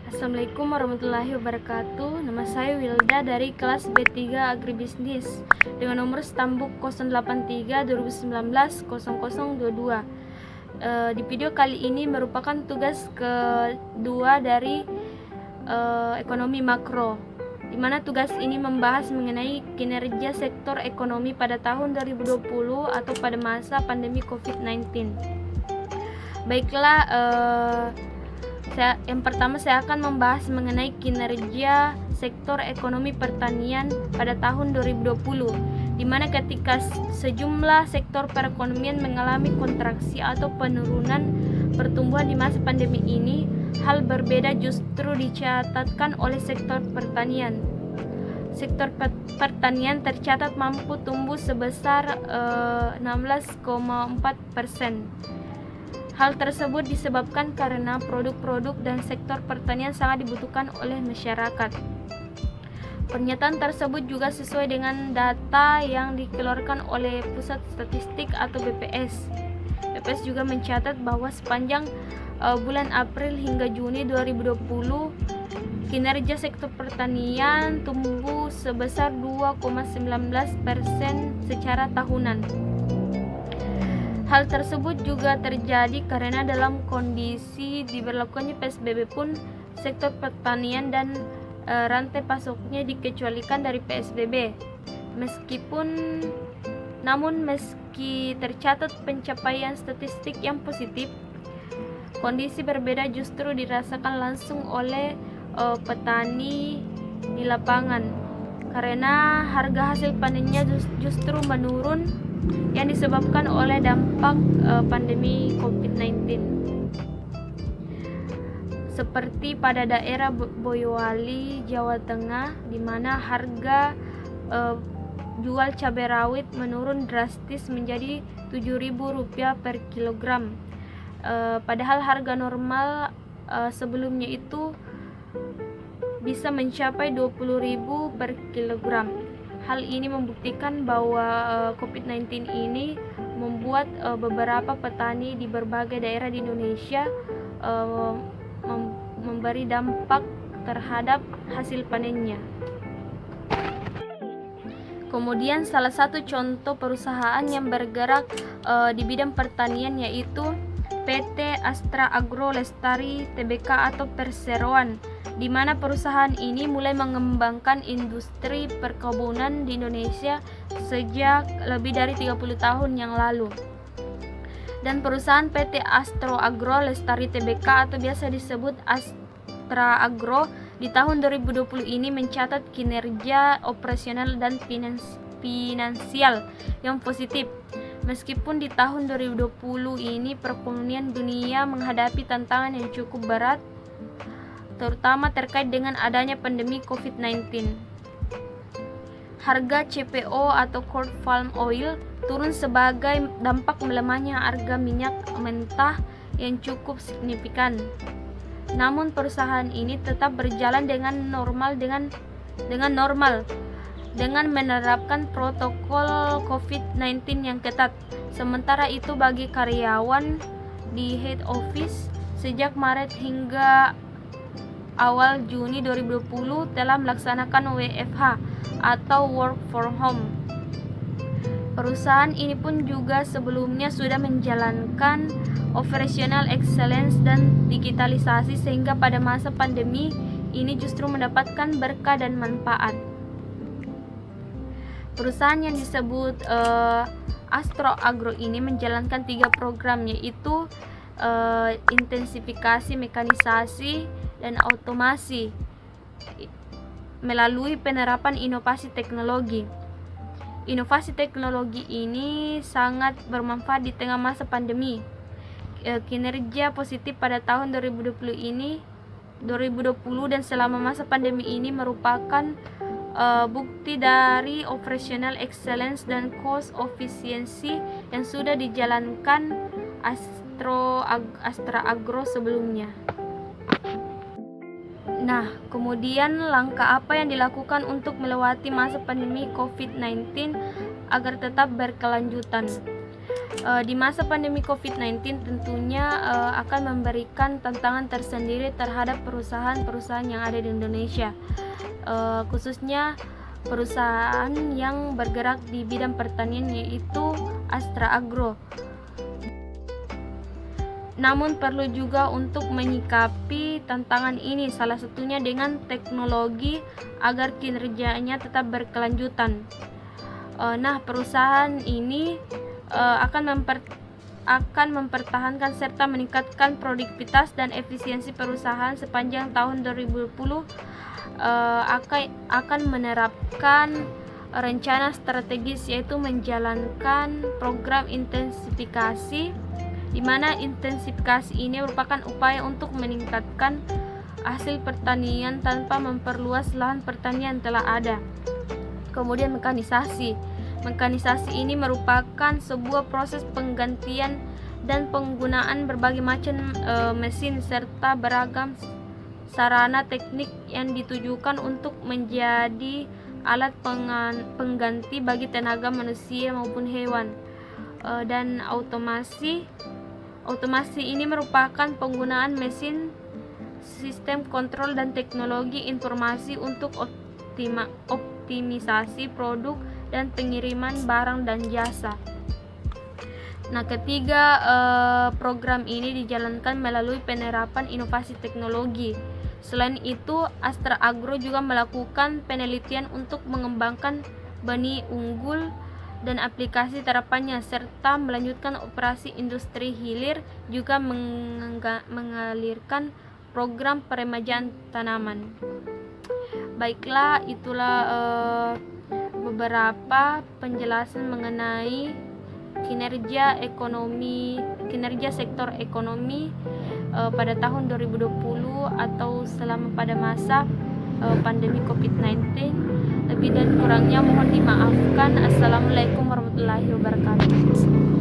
Assalamualaikum warahmatullahi wabarakatuh. Nama saya Wilda dari kelas B3 Agribisnis dengan nomor stambuk 083 2019 0022. Di video kali ini merupakan tugas kedua dari ekonomi makro, di mana tugas ini membahas mengenai kinerja sektor ekonomi pada tahun 2020 atau pada masa pandemi COVID-19. Baiklah, yang pertama saya akan membahas mengenai kinerja sektor ekonomi pertanian pada tahun 2020, di mana ketika sejumlah sektor perekonomian mengalami kontraksi atau penurunan pertumbuhan di masa pandemi ini, hal berbeda justru dicatatkan oleh sektor pertanian. Sektor pertanian tercatat mampu tumbuh sebesar 16,4%. Hal tersebut disebabkan karena produk-produk dan sektor pertanian sangat dibutuhkan oleh masyarakat. Pernyataan tersebut juga sesuai dengan data yang dikeluarkan oleh Pusat Statistik atau BPS. BPS juga mencatat bahwa sepanjang bulan April hingga Juni 2020, kinerja sektor pertanian tumbuh sebesar 2,19% secara tahunan. Hal tersebut juga terjadi karena dalam kondisi diberlakukannya PSBB pun sektor pertanian dan rantai pasoknya dikecualikan dari PSBB. Namun meski tercatat pencapaian statistik yang positif, kondisi berbeda justru dirasakan langsung oleh petani di lapangan karena harga hasil panennya justru menurun yang disebabkan oleh dampak pandemi COVID-19. Seperti pada daerah Boyolali, Jawa Tengah, di mana harga jual cabai rawit menurun drastis menjadi Rp7.000 per kilogram. Padahal harga normal sebelumnya itu bisa mencapai Rp20.000 per kilogram. Hal ini membuktikan bahwa COVID-19 ini membuat beberapa petani di berbagai daerah di Indonesia memberi dampak terhadap hasil panennya. Kemudian salah satu contoh perusahaan yang bergerak di bidang pertanian yaitu PT Astra Agro Lestari Tbk atau Perseroan, di mana perusahaan ini mulai mengembangkan industri perkebunan di Indonesia sejak lebih dari 30 tahun yang lalu. Dan perusahaan PT Astro Agro Lestari Tbk atau biasa disebut Astra Agro di tahun 2020 ini mencatat kinerja operasional dan finansial yang positif. Meskipun di tahun 2020 ini perekonomian dunia menghadapi tantangan yang cukup berat, terutama terkait dengan adanya pandemi COVID-19. Harga CPO atau crude palm oil turun sebagai dampak melemahnya harga minyak mentah yang cukup signifikan. Namun perusahaan ini tetap berjalan dengan normal dengan menerapkan protokol COVID-19 yang ketat. Sementara itu bagi karyawan di head office sejak Maret hingga awal Juni 2020 telah melaksanakan WFH atau work from home. Perusahaan ini pun juga sebelumnya sudah menjalankan operational excellence dan digitalisasi sehingga pada masa pandemi ini justru mendapatkan berkah dan manfaat. Perusahaan yang disebut Astro Agro ini menjalankan 3 program yaitu intensifikasi mekanisasi dan otomasi melalui penerapan inovasi teknologi. Inovasi teknologi ini sangat bermanfaat di tengah masa pandemi. Kinerja positif pada tahun 2020 dan selama masa pandemi ini merupakan bukti dari operational excellence dan cost efficiency yang sudah dijalankan Astra Agro sebelumnya. Nah, kemudian langkah apa yang dilakukan untuk melewati masa pandemi COVID-19 agar tetap berkelanjutan? Di masa pandemi COVID-19 tentunya akan memberikan tantangan tersendiri terhadap perusahaan-perusahaan yang ada di Indonesia, khususnya perusahaan yang bergerak di bidang pertanian, yaitu Astra Agro. Namun perlu juga untuk menyikapi tantangan ini, salah satunya dengan teknologi agar kinerjanya tetap berkelanjutan. Nah, perusahaan ini akan mempertahankan serta meningkatkan produktivitas dan efisiensi perusahaan sepanjang tahun 2020, akan menerapkan rencana strategis, yaitu menjalankan program intensifikasi, di mana intensifikasi ini merupakan upaya untuk meningkatkan hasil pertanian tanpa memperluas lahan pertanian yang telah ada. Kemudian Mekanisasi ini merupakan sebuah proses penggantian dan penggunaan berbagai macam mesin serta beragam sarana teknik yang ditujukan untuk menjadi alat pengganti bagi tenaga manusia maupun hewan. Dan otomasi ini merupakan penggunaan mesin, sistem kontrol dan teknologi informasi untuk optimisasi produk dan pengiriman barang dan jasa. Nah, ketiga, program ini dijalankan melalui penerapan inovasi teknologi. Selain itu, Astra Agro juga melakukan penelitian untuk mengembangkan benih unggul dan aplikasi terapannya, serta melanjutkan operasi industri hilir, juga mengalirkan program peremajaan tanaman. Baiklah, itulah beberapa penjelasan mengenai kinerja sektor ekonomi pada tahun 2020 atau selama pada masa pandemi COVID-19. Lebih dan kurangnya mohon dimaafkan. Assalamualaikum warahmatullahi wabarakatuh.